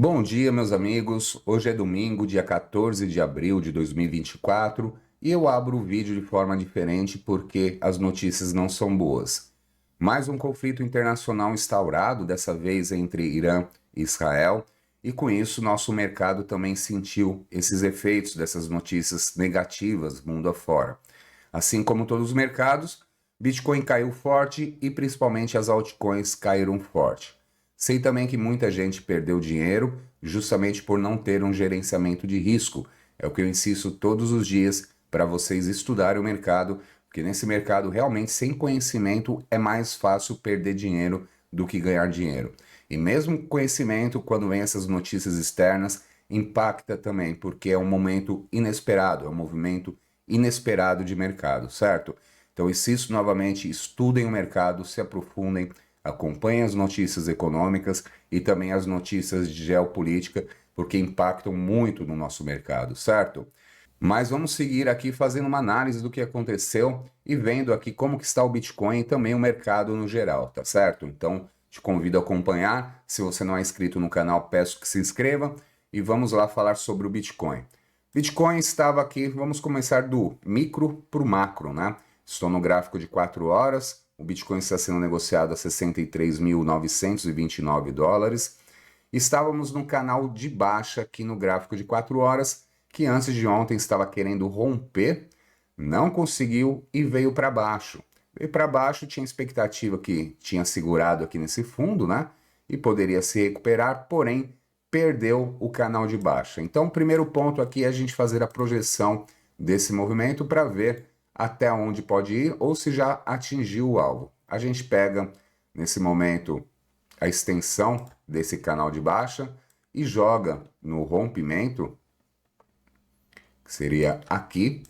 Bom dia, meus amigos. Hoje é domingo, dia 14 de abril de 2024, e eu abro o vídeo de forma diferente porque as notícias não são boas. Mais um conflito internacional instaurado, dessa vez entre Irã e Israel, e com isso nosso mercado também sentiu esses efeitos dessas notícias negativas mundo afora. Assim como todos os mercados, Bitcoin caiu forte e principalmente as altcoins caíram forte. Sei também que muita gente perdeu dinheiro justamente por não ter um gerenciamento de risco. É o que eu insisto todos os dias para vocês estudarem o mercado, porque nesse mercado realmente sem conhecimento é mais fácil perder dinheiro do que ganhar dinheiro. E mesmo com conhecimento, quando vem essas notícias externas, impacta também, porque é um momento inesperado, é um movimento inesperado de mercado, certo? Então, insisto novamente, estudem o mercado, se aprofundem, acompanhem as notícias econômicas e também as notícias de geopolítica, porque impactam muito no nosso mercado, certo? Mas vamos seguir aqui fazendo uma análise do que aconteceu e vendo aqui como que está o Bitcoin e também o mercado no geral, tá certo? Então, te convido a acompanhar. Se você não é inscrito no canal, peço que se inscreva e vamos lá falar sobre o Bitcoin. Bitcoin estava aqui, vamos começar do micro para o macro, né? Estou no gráfico de 4 horas, o Bitcoin está sendo negociado a 63.929 dólares. Estávamos no canal de baixa aqui no gráfico de 4 horas, que antes de ontem estava querendo romper, não conseguiu e veio para baixo. Veio para baixo, tinha expectativa que tinha segurado aqui nesse fundo, né? E poderia se recuperar, porém perdeu o canal de baixa. Então, o primeiro ponto aqui é a gente fazer a projeção desse movimento para ver até onde pode ir ou se já atingiu o alvo. A gente pega nesse momento a extensão desse canal de baixa e joga no rompimento, que seria aqui.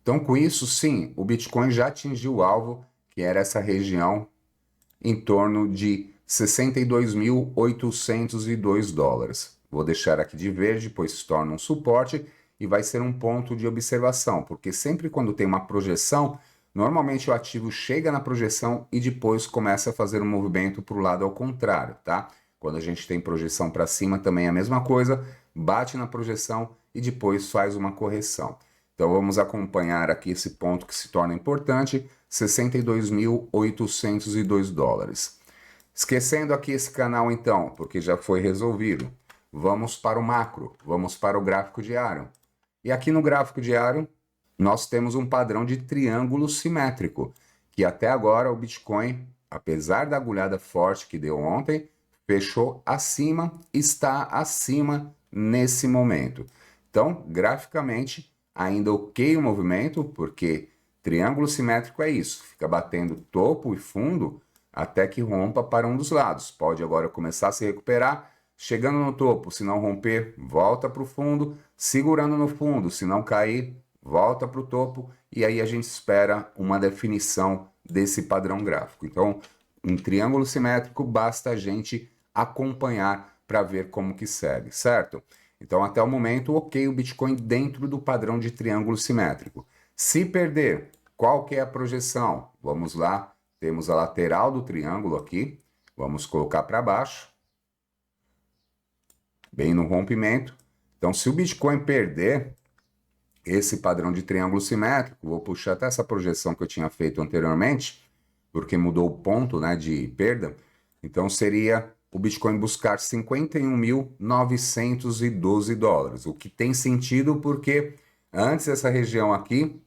Então, com isso, sim, o Bitcoin já atingiu o alvo, que era essa região em torno de 62.802 dólares. Vou deixar aqui de verde, pois se torna um suporte e vai ser um ponto de observação, porque sempre quando tem uma projeção, normalmente o ativo chega na projeção e depois começa a fazer um movimento para o lado ao contrário, tá? Quando a gente tem projeção para cima também é a mesma coisa, bate na projeção e depois faz uma correção. Então vamos acompanhar aqui esse ponto que se torna importante, 62.802 dólares. Esquecendo aqui esse canal então, porque já foi resolvido. Vamos para o macro, vamos para o gráfico diário. E aqui no gráfico diário, nós temos um padrão de triângulo simétrico, que até agora o Bitcoin, apesar da agulhada forte que deu ontem, fechou acima, está acima nesse momento. Então, graficamente, ainda ok o movimento, porque triângulo simétrico é isso, fica batendo topo e fundo até que rompa para um dos lados. Pode agora começar a se recuperar, chegando no topo, se não romper, volta para o fundo, segurando no fundo, se não cair, volta para o topo, e aí a gente espera uma definição desse padrão gráfico. Então, um triângulo simétrico, basta a gente acompanhar para ver como que segue, certo? Então, até o momento, ok, o Bitcoin dentro do padrão de triângulo simétrico. Se perder, qual que é a projeção? Vamos lá, temos a lateral do triângulo aqui, vamos colocar para baixo, bem no rompimento. Então, se o Bitcoin perder esse padrão de triângulo simétrico, vou puxar até essa projeção que eu tinha feito anteriormente, porque mudou o ponto, né, de perda. Então, seria o Bitcoin buscar 51.912 dólares, o que tem sentido porque antes essa região aqui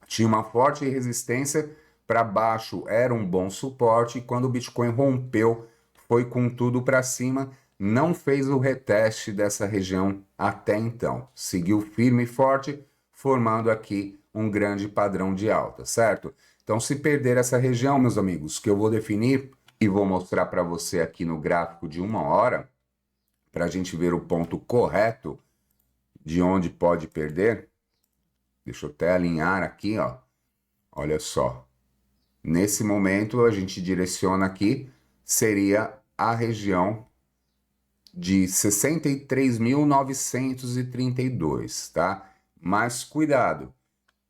tinha uma forte resistência, para baixo era um bom suporte, e quando o Bitcoin rompeu, foi com tudo para cima, não fez o reteste dessa região até então. Seguiu firme e forte, formando aqui um grande padrão de alta, certo? Então, se perder essa região, meus amigos, que eu vou definir e vou mostrar para você aqui no gráfico de 1 hora, para a gente ver o ponto correto de onde pode perder. Deixa eu até alinhar aqui, ó. Olha só. Nesse momento, a gente direciona aqui, seria a região de 63.932, tá? Mas cuidado,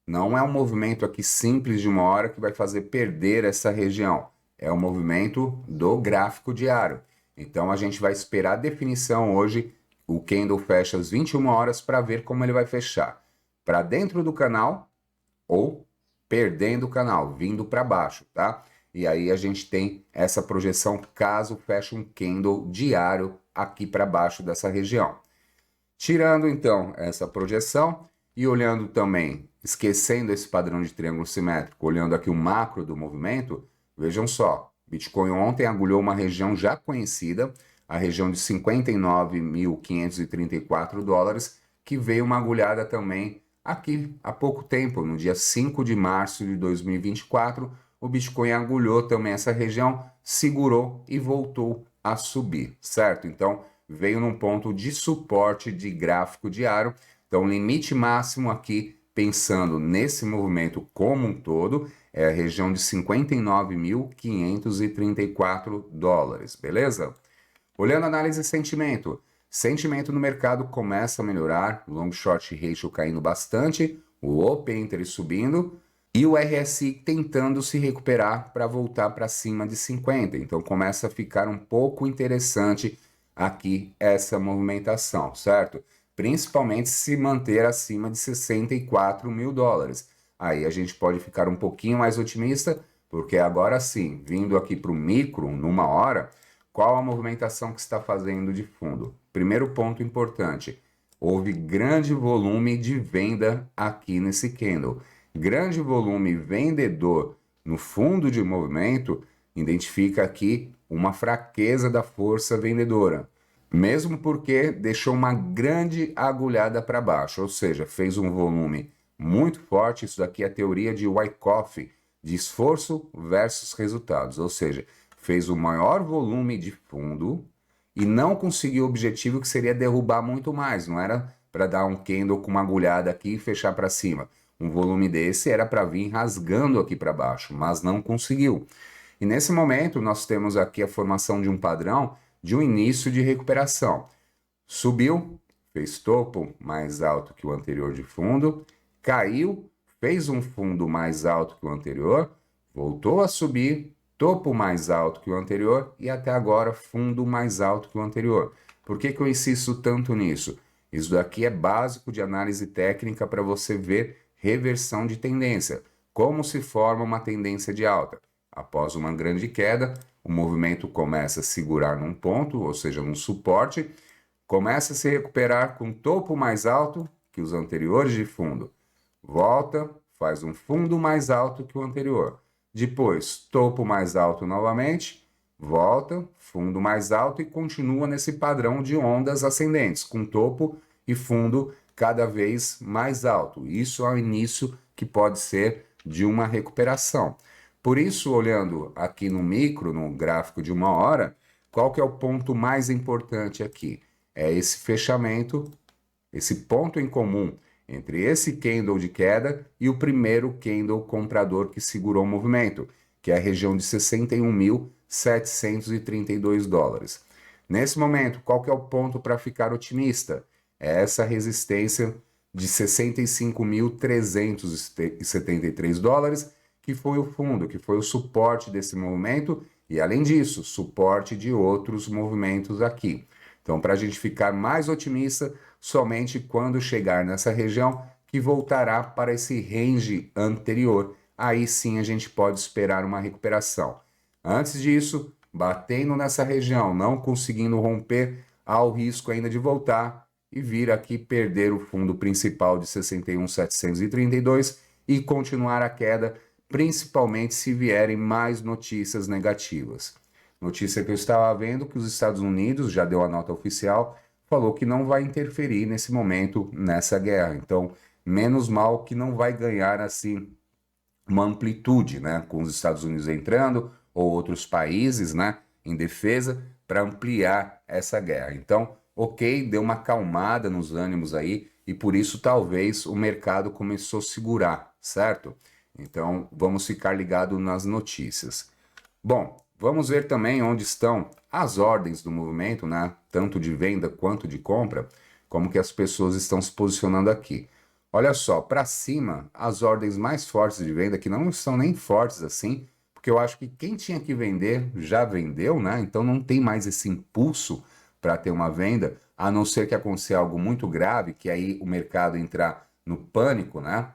não é um movimento aqui simples de 1 hora que vai fazer perder essa região. É um movimento do gráfico diário. Então a gente vai esperar a definição hoje. O candle fecha às 21 horas para ver como ele vai fechar. Para dentro do canal ou perdendo o canal, vindo para baixo, tá? E aí a gente tem essa projeção caso feche um candle diário aqui para baixo dessa região. Tirando então essa projeção e olhando também, esquecendo esse padrão de triângulo simétrico, olhando aqui o macro do movimento, vejam só, Bitcoin ontem agulhou uma região já conhecida, a região de 59.534 dólares, que veio uma agulhada também aqui há pouco tempo, no dia 5 de março de 2024, o Bitcoin agulhou também essa região, segurou e voltou a subir, certo? Então, veio num ponto de suporte de gráfico diário. Então, limite máximo aqui, pensando nesse movimento como um todo, é a região de 59.534 dólares, beleza? Olhando a análise de sentimento. Sentimento no mercado começa a melhorar, long short ratio caindo bastante, o open interest subindo e o RSI tentando se recuperar para voltar para cima de 50. Então começa a ficar um pouco interessante aqui essa movimentação, certo? Principalmente se manter acima de 64 mil dólares. Aí a gente pode ficar um pouquinho mais otimista, porque agora sim, vindo aqui para o micro, numa hora, qual a movimentação que está fazendo de fundo? Primeiro ponto importante, houve grande volume de venda aqui nesse candle. Grande volume vendedor no fundo de movimento identifica aqui uma fraqueza da força vendedora, mesmo porque deixou uma grande agulhada para baixo, ou seja, fez um volume muito forte. Isso daqui é a teoria de Wyckoff, de esforço versus resultados, ou seja, fez o maior volume de fundo e não conseguiu o objetivo, que seria derrubar muito mais, não era para dar um candle com uma agulhada aqui e fechar para cima. Um volume desse era para vir rasgando aqui para baixo, mas não conseguiu. E nesse momento nós temos aqui a formação de um padrão de um início de recuperação. Subiu, fez topo mais alto que o anterior de fundo, caiu, fez um fundo mais alto que o anterior, voltou a subir, topo mais alto que o anterior e até agora fundo mais alto que o anterior. Por que eu insisto tanto nisso? Isso daqui é básico de análise técnica para você ver reversão de tendência, como se forma uma tendência de alta. Após uma grande queda, o movimento começa a segurar num ponto, ou seja, num suporte, começa a se recuperar com topo mais alto que os anteriores de fundo. Volta, faz um fundo mais alto que o anterior. Depois, topo mais alto novamente, volta, fundo mais alto e continua nesse padrão de ondas ascendentes, com topo e fundo cada vez mais alto. Isso é o início que pode ser de uma recuperação. Por isso, olhando aqui no micro, no gráfico de uma hora, qual que é o ponto mais importante aqui? É esse fechamento, esse ponto em comum entre esse candle de queda e o primeiro candle comprador que segurou o movimento, que é a região de 61.732 dólares. Nesse momento, qual que é o ponto para ficar otimista? É essa resistência de 65.373 dólares, que foi o fundo, que foi o suporte desse movimento e, além disso, suporte de outros movimentos aqui. Então, para a gente ficar mais otimista, somente quando chegar nessa região, que voltará para esse range anterior, aí sim a gente pode esperar uma recuperação. Antes disso, batendo nessa região, não conseguindo romper, há o risco ainda de voltar e vir aqui perder o fundo principal de 61.732 e continuar a queda, principalmente se vierem mais notícias negativas. Notícia que eu estava vendo, que os Estados Unidos já deu a nota oficial, falou que não vai interferir nesse momento nessa guerra. Então, menos mal que não vai ganhar assim uma amplitude, né, com os Estados Unidos entrando ou outros países, né, em defesa para ampliar essa guerra. Então, ok, deu uma acalmada nos ânimos aí e por isso talvez o mercado começou a segurar, certo? Então, vamos ficar ligado nas notícias. Bom, vamos ver também onde estão as ordens do movimento, né? Tanto de venda quanto de compra, como que as pessoas estão se posicionando aqui. Olha só, para cima, as ordens mais fortes de venda, que não são nem fortes assim, porque eu acho que quem tinha que vender já vendeu, né? Então não tem mais esse impulso para ter uma venda, a não ser que aconteça algo muito grave, que aí o mercado entrar no pânico, né?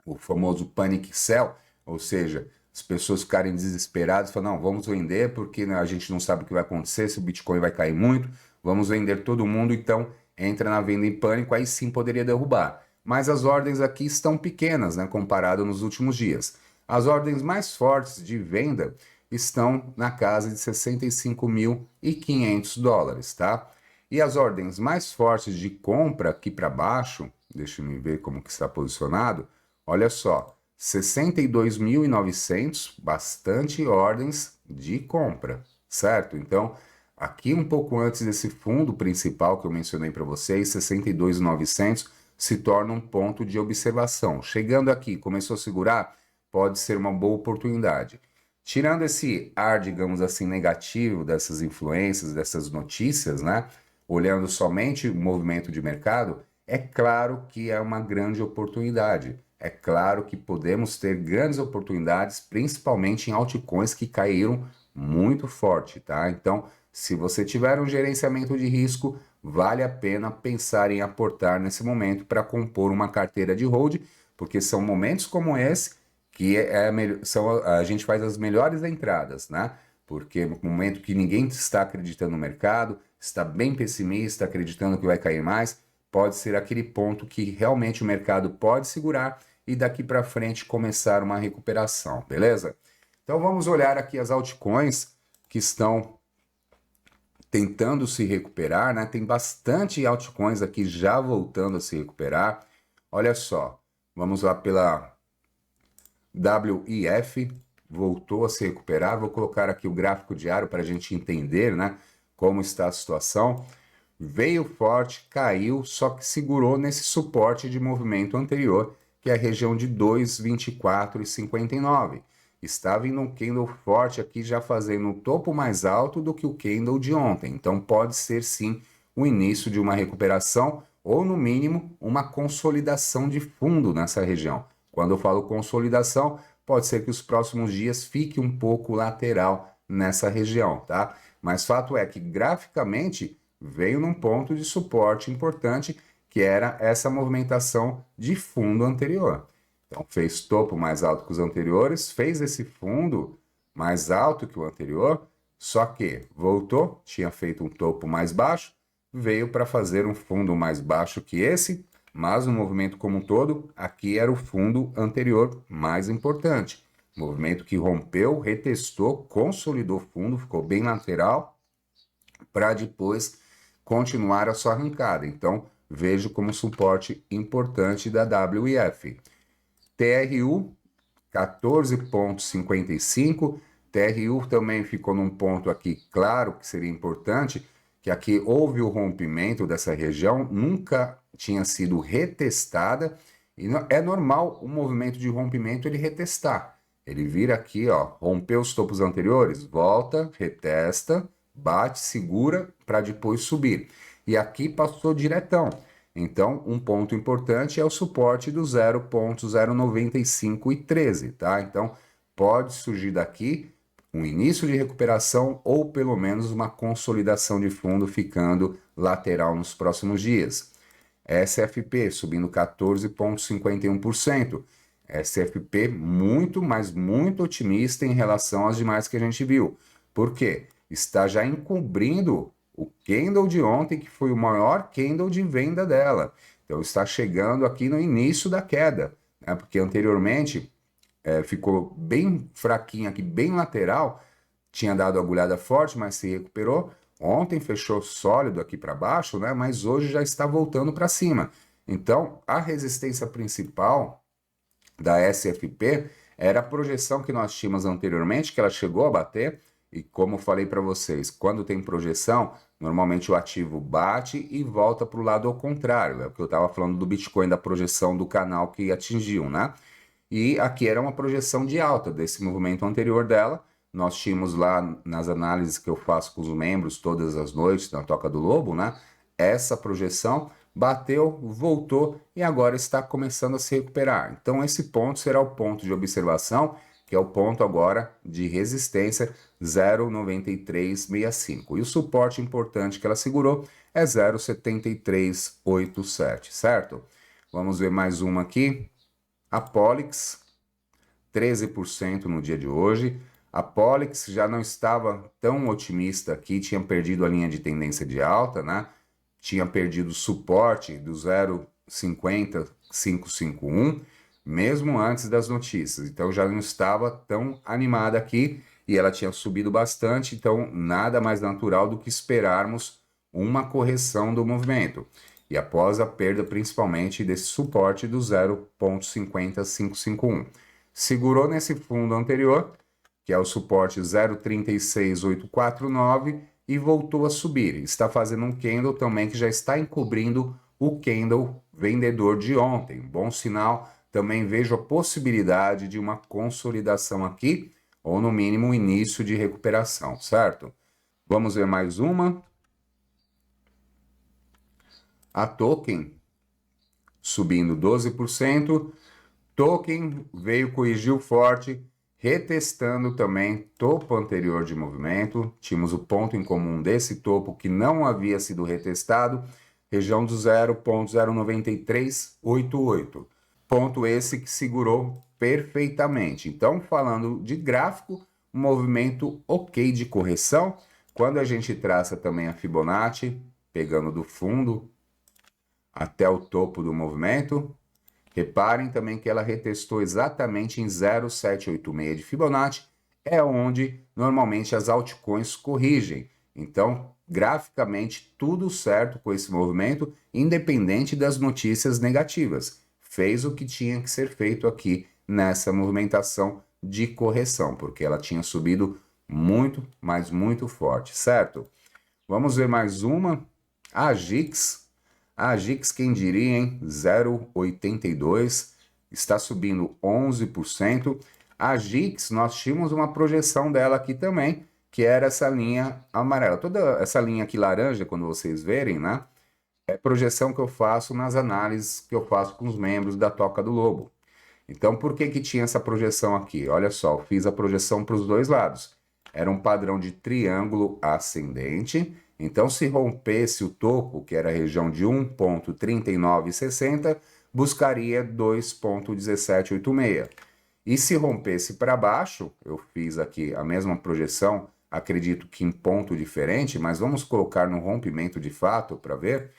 O famoso panic sell, ou seja, as pessoas ficarem desesperadas, falam, não, vamos vender porque a gente não sabe o que vai acontecer, se o Bitcoin vai cair muito, vamos vender todo mundo, então entra na venda em pânico, aí sim poderia derrubar. Mas as ordens aqui estão pequenas, né, comparado nos últimos dias. As ordens mais fortes de venda estão na casa de 65.500 dólares, tá? E as ordens mais fortes de compra aqui para baixo, deixa eu ver como que está posicionado, olha só, 62.900, bastante ordens de compra, certo? Então, aqui um pouco antes desse fundo principal que eu mencionei para vocês, 62.900, se torna um ponto de observação. Chegando aqui, começou a segurar, pode ser uma boa oportunidade. Tirando esse ar, digamos assim, negativo dessas influências, dessas notícias, né? Olhando somente o movimento de mercado, é claro que é uma grande oportunidade. É claro que podemos ter grandes oportunidades, principalmente em altcoins que caíram muito forte, tá? Então, se você tiver um gerenciamento de risco, vale a pena pensar em aportar nesse momento para compor uma carteira de hold, porque são momentos como esse que a gente faz as melhores entradas, né? Porque no momento que ninguém está acreditando no mercado, está bem pessimista, acreditando que vai cair mais, pode ser aquele ponto que realmente o mercado pode segurar e daqui para frente começar uma recuperação, beleza? Então vamos olhar aqui as altcoins que estão tentando se recuperar, né? Tem bastante altcoins aqui já voltando a se recuperar. Olha só, vamos lá pela WIF, voltou a se recuperar. Vou colocar aqui o gráfico diário para a gente entender, né, como está a situação. Veio forte, caiu, só que segurou nesse suporte de movimento anterior, que é a região de 2,24,59. Estava em um candle forte aqui, já fazendo um topo mais alto do que o candle de ontem. Então pode ser sim o início de uma recuperação ou, no mínimo, uma consolidação de fundo nessa região. Quando eu falo consolidação, pode ser que os próximos dias fique um pouco lateral nessa região, tá? Mas fato é que graficamente veio num ponto de suporte importante, que era essa movimentação de fundo anterior. Então fez topo mais alto que os anteriores, fez esse fundo mais alto que o anterior, só que voltou, tinha feito um topo mais baixo, veio para fazer um fundo mais baixo que esse, mas o movimento como um todo, aqui era o fundo anterior mais importante. Movimento que rompeu, retestou, consolidou fundo, ficou bem lateral, para depois continuar a sua arrancada. Então, vejo como suporte importante da WIF. TRU, 14,55. TRU também ficou num ponto aqui claro que seria importante, que aqui houve o rompimento dessa região, nunca tinha sido retestada, e é normal o movimento de rompimento ele retestar. Ele vira aqui, ó, rompeu os topos anteriores, volta, retesta, bate, segura para depois subir. E aqui passou diretão. Então, um ponto importante é o suporte do 0,09513, tá? Então, pode surgir daqui um início de recuperação ou pelo menos uma consolidação de fundo ficando lateral nos próximos dias. SFP subindo 14,51%. SFP muito, mas muito otimista em relação às demais que a gente viu. Por quê? Está já encobrindo o candle de ontem, que foi o maior candle de venda dela. Então está chegando aqui no início da queda, né? Porque anteriormente ficou bem fraquinho aqui, bem lateral, tinha dado agulhada forte, mas se recuperou. Ontem fechou sólido aqui para baixo, né? Mas hoje já está voltando para cima. Então, a resistência principal da SFP era a projeção que nós tínhamos anteriormente, que ela chegou a bater, e como eu falei para vocês, quando tem projeção, normalmente o ativo bate e volta para o lado ao contrário. É o que eu estava falando do Bitcoin, da projeção do canal que atingiu, né? E aqui era uma projeção de alta desse movimento anterior dela. Nós tínhamos lá nas análises que eu faço com os membros todas as noites na Toca do Lobo, né? Essa projeção bateu, voltou e agora está começando a se recuperar. Então esse ponto será o ponto de observação que é o ponto agora de resistência 0,9365. E o suporte importante que ela segurou é 0,7387, certo? Vamos ver mais uma aqui. A Pollex, 13% no dia de hoje. A Pollex já não estava tão otimista aqui, tinha perdido a linha de tendência de alta, né? Tinha perdido o suporte do 0,50551, mesmo antes das notícias. Então já não estava tão animada aqui e ela tinha subido bastante, então nada mais natural do que esperarmos uma correção do movimento. E após a perda principalmente desse suporte do 0,50551. Segurou nesse fundo anterior, que é o suporte 0,36849, e voltou a subir. Está fazendo um candle também que já está encobrindo o candle vendedor de ontem. Bom sinal. Também vejo a possibilidade de uma consolidação aqui, ou no mínimo um início de recuperação, certo? Vamos ver mais uma. A Token subindo 12%. Token veio, corrigiu forte, retestando também topo anterior de movimento. Tínhamos o ponto em comum desse topo que não havia sido retestado, região do 0,09388. Ponto esse que segurou perfeitamente. Então, falando de gráfico, um movimento ok de correção. Quando a gente traça também a Fibonacci, pegando do fundo até o topo do movimento, reparem também que ela retestou exatamente em 0,786 de Fibonacci, é onde normalmente as altcoins corrigem. Então, graficamente, tudo certo com esse movimento, independente das notícias negativas. Fez o que tinha que ser feito aqui nessa movimentação de correção, porque ela tinha subido muito, mas muito forte, certo? Vamos ver mais uma. A GIX. A GIX, quem diria, hein? 0,82, está subindo 11%. A GIX, nós tínhamos uma projeção dela aqui também, que era essa linha amarela. Toda essa linha aqui laranja, quando vocês verem, né? É projeção que eu faço nas análises que eu faço com os membros da Toca do Lobo. Então, por que que tinha essa projeção aqui? Olha só, eu fiz a projeção para os dois lados. Era um padrão de triângulo ascendente. Então, se rompesse o topo, que era a região de 1,3960, buscaria 2,1786. E se rompesse para baixo, eu fiz aqui a mesma projeção, acredito que em ponto diferente, mas vamos colocar no rompimento de fato para ver.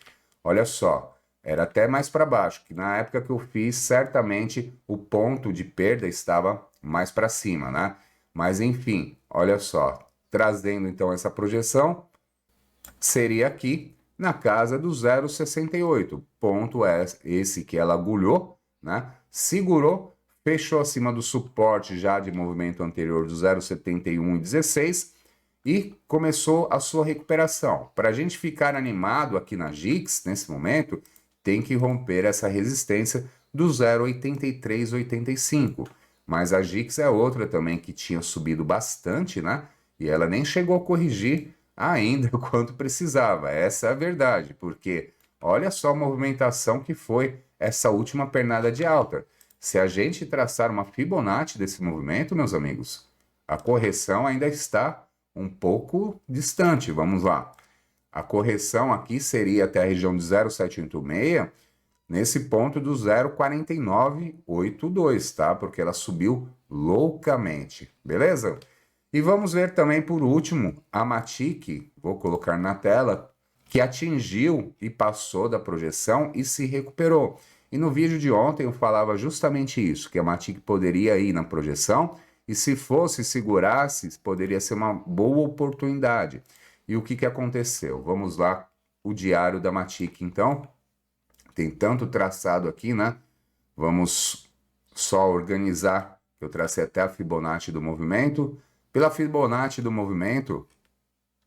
Olha só, era até mais para baixo, que na época que eu fiz, certamente o ponto de perda estava mais para cima, né? Mas enfim, olha só, trazendo então essa projeção, seria aqui na casa do 0,68, ponto é esse que ela agulhou, né? Segurou, fechou acima do suporte já de movimento anterior do 0,7116 e começou a sua recuperação. Para a gente ficar animado aqui na GIX, nesse momento, tem que romper essa resistência do 0,8385. Mas a GIX é outra também que tinha subido bastante, né? E ela nem chegou a corrigir ainda o quanto precisava. Essa é a verdade, porque olha só a movimentação que foi essa última pernada de alta. Se a gente traçar uma Fibonacci desse movimento, meus amigos, a correção ainda está um pouco distante. Vamos lá. A correção aqui seria até a região de 0,786, nesse ponto do 0,4982, tá? Porque ela subiu loucamente, beleza? E vamos ver também, por último, a Matic, vou colocar na tela, que atingiu e passou da projeção e se recuperou. E no vídeo de ontem eu falava justamente isso, que a Matic poderia ir na projeção e se fosse, segurasse, poderia ser uma boa oportunidade. E o que que aconteceu? Vamos lá, o diário da Matic, então. Tem tanto traçado aqui, né? Vamos só organizar, eu tracei até a Fibonacci do movimento. Pela Fibonacci do movimento,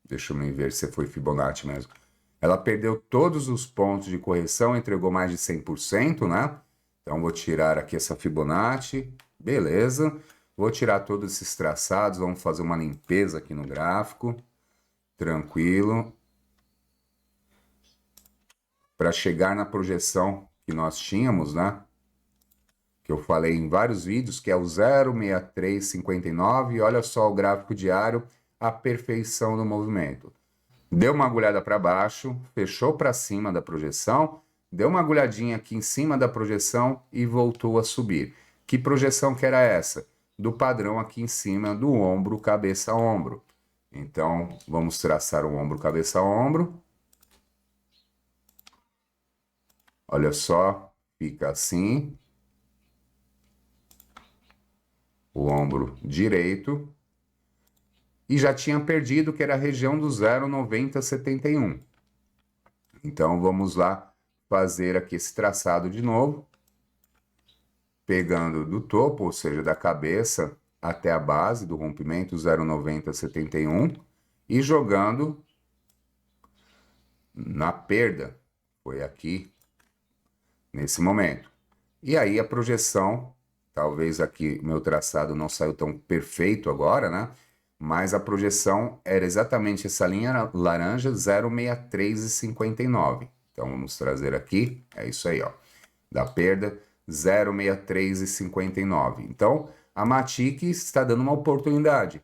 deixa eu ver se foi Fibonacci mesmo. Ela perdeu todos os pontos de correção, entregou mais de 100%, né? Então, vou tirar aqui essa Fibonacci, beleza. Vou tirar todos esses traçados, vamos fazer uma limpeza aqui no gráfico. Tranquilo. Para chegar na projeção que nós tínhamos, né? que eu falei em vários vídeos, que é o 0,6359, e olha só o gráfico diário, a perfeição do movimento. Deu uma agulhada para baixo, fechou para cima da projeção, deu uma agulhadinha aqui em cima da projeção e voltou a subir. Que projeção que era essa? Do padrão aqui em cima do ombro, cabeça, ombro. Então, vamos traçar o ombro, cabeça, ombro. Olha só, fica assim. O ombro direito. E já tinha perdido, que era a região do 0,9071. Então, vamos lá fazer aqui esse traçado de novo. Pegando do topo, ou seja, da cabeça até a base do rompimento 0,9071 e jogando na perda, foi aqui, nesse momento. E aí a projeção, talvez aqui meu traçado não saiu tão perfeito agora, né? Mas a projeção era exatamente essa linha laranja 0,6359. Então vamos trazer aqui, é isso aí, ó, da perda 0,6359. Então a Matic está dando uma oportunidade.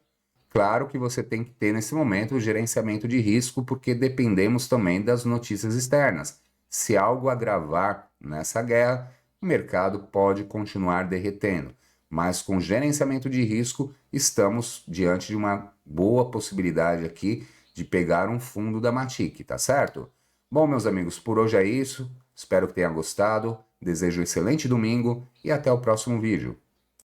Claro que você tem que ter nesse momento o gerenciamento de risco, porque dependemos também das notícias externas. Se algo agravar nessa guerra, o mercado pode continuar derretendo. Mas com gerenciamento de risco, estamos diante de uma boa possibilidade aqui de pegar um fundo da Matic, tá certo? Bom, meus amigos, por hoje é isso. Espero que tenha gostado. Desejo um excelente domingo e até o próximo vídeo.